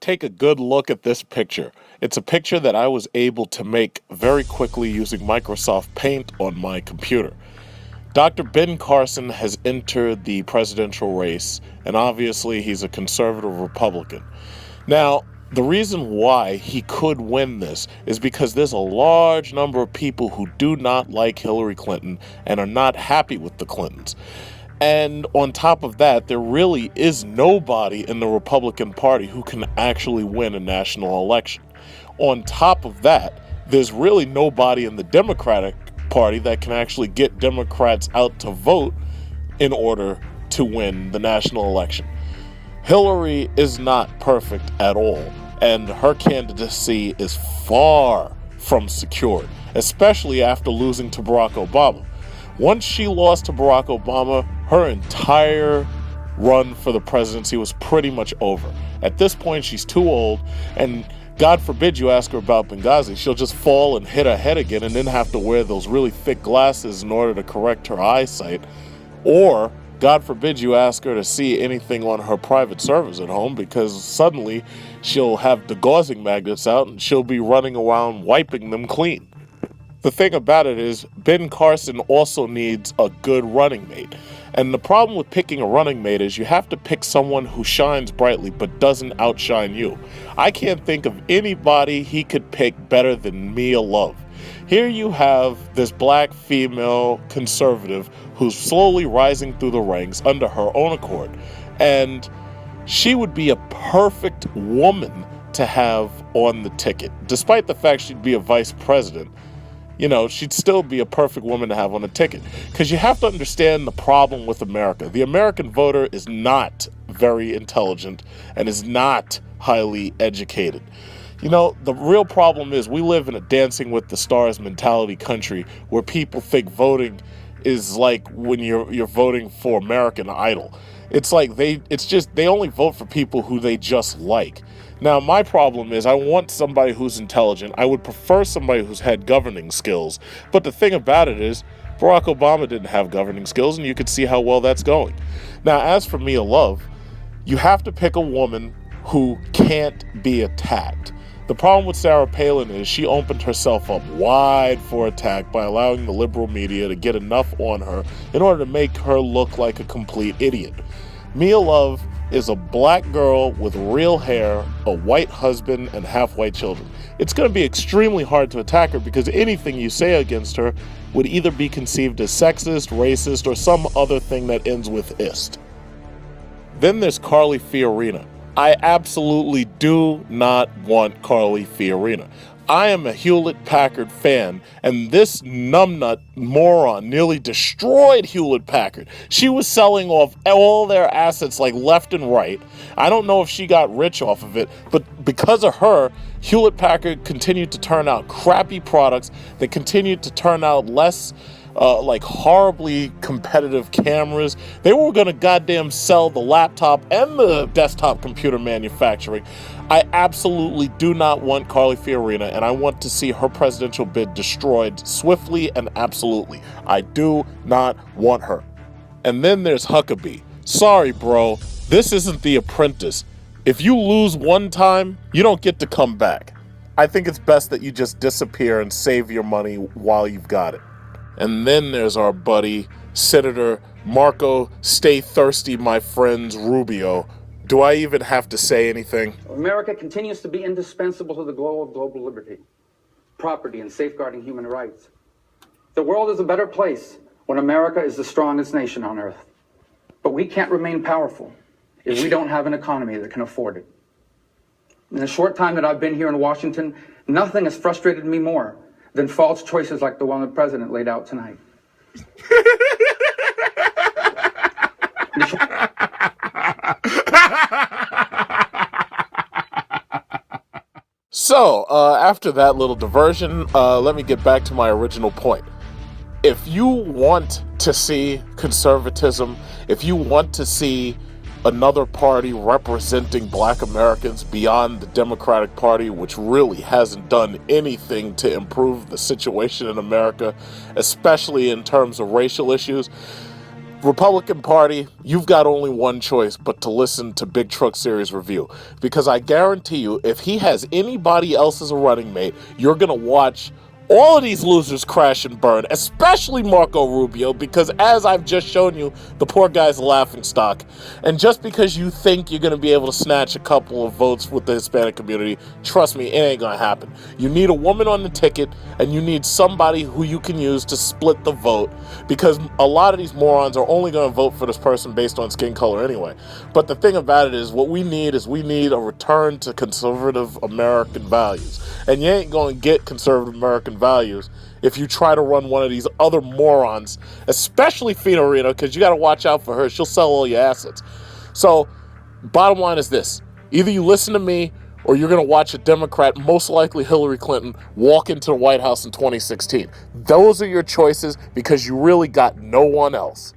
take a good look at this picture. It's a picture that I was able to make very quickly using Microsoft Paint on my computer. Dr. Ben Carson has entered the presidential race, and obviously he's a conservative Republican. Now, the reason why he could win this is because there's a large number of people who do not like Hillary Clinton and are not happy with the Clintons. And on top of that, there really is nobody in the Republican Party who can actually win a national election. On top of that, there's really nobody in the Democratic Party that can actually get Democrats out to vote in order to win the national election. Hillary is not perfect at all, and her candidacy is far from secured, especially after losing to Barack Obama. Once she lost to Barack Obama, her entire run for the presidency was pretty much over. At this point, she's too old, and God forbid you ask her about Benghazi, she'll just fall and hit her head again and then have to wear those really thick glasses in order to correct her eyesight. Or, God forbid you ask her to see anything on her private servers at home, because suddenly she'll have degaussing magnets out and she'll be running around wiping them clean. The thing about it is, Ben Carson also needs a good running mate. And the problem with picking a running mate is you have to pick someone who shines brightly but doesn't outshine you. I can't think of anybody he could pick better than Mia Love. Here you have this black female conservative who's slowly rising through the ranks under her own accord. And she would be a perfect woman to have on the ticket. Despite the fact she'd be a vice president, she'd still be a perfect woman to have on a ticket. Because you have to understand the problem with America. The American voter is not very intelligent and is not highly educated. The real problem is we live in a Dancing with the Stars mentality country where people think voting is like when you're voting for American Idol. It's like they only vote for people who they just like. Now, my problem is I want somebody who's intelligent. I would prefer somebody who's had governing skills. But the thing about it is, Barack Obama didn't have governing skills, and you could see how well that's going. Now, as for Mia Love, you have to pick a woman who can't be attacked. The problem with Sarah Palin is she opened herself up wide for attack by allowing the liberal media to get enough on her in order to make her look like a complete idiot. Mia Love is a black girl with real hair, a white husband, and half-white children. It's going to be extremely hard to attack her because anything you say against her would either be conceived as sexist, racist, or some other thing that ends with "ist." Then there's Carly Fiorina. I absolutely do not want Carly Fiorina. I am a Hewlett-Packard fan, and this numbnut moron nearly destroyed Hewlett-Packard. She was selling off all their assets like left and right. I don't know if she got rich off of it, but because of her, Hewlett-Packard continued to turn out crappy products. They continued to turn out less horribly competitive cameras. They were going to goddamn sell the laptop and the desktop computer manufacturing. I absolutely do not want Carly Fiorina, and I want to see her presidential bid destroyed swiftly and absolutely. I do not want her. And then there's Huckabee. Sorry, bro. This isn't The Apprentice. If you lose one time, you don't get to come back. I think it's best that you just disappear and save your money while you've got it. And then there's our buddy, Senator Marco Stay Thirsty, my friends, Rubio. Do I even have to say anything? America continues to be indispensable to the goal of global liberty, property, and safeguarding human rights. The world is a better place when America is the strongest nation on earth. But we can't remain powerful if we don't have an economy that can afford it. In the short time that I've been here in Washington, nothing has frustrated me more than false choices like the one the president laid out tonight. So, after that little diversion, let me get back to my original point. If you want to see conservatism, if you want to see another party representing Black Americans beyond the Democratic Party, which really hasn't done anything to improve the situation in America, especially in terms of racial issues, Republican Party, you've got only one choice but to listen to Big Truck Series Review. Because I guarantee you, if he has anybody else as a running mate, you're going to watch all of these losers crash and burn, especially Marco Rubio, because as I've just shown you, the poor guy's a laughingstock. And just because you think you're going to be able to snatch a couple of votes with the Hispanic community, trust me, it ain't going to happen. You need a woman on the ticket, and you need somebody who you can use to split the vote, because a lot of these morons are only going to vote for this person based on skin color anyway. But the thing about it is, what we need a return to conservative American values. And you ain't going to get conservative American values if you try to run one of these other morons, especially Fiorina, because you got to watch out for her. She'll sell all your assets. So, bottom line is this. Either you listen to me, or you're going to watch a Democrat, most likely Hillary Clinton, walk into the White House in 2016. Those are your choices, because you really got no one else.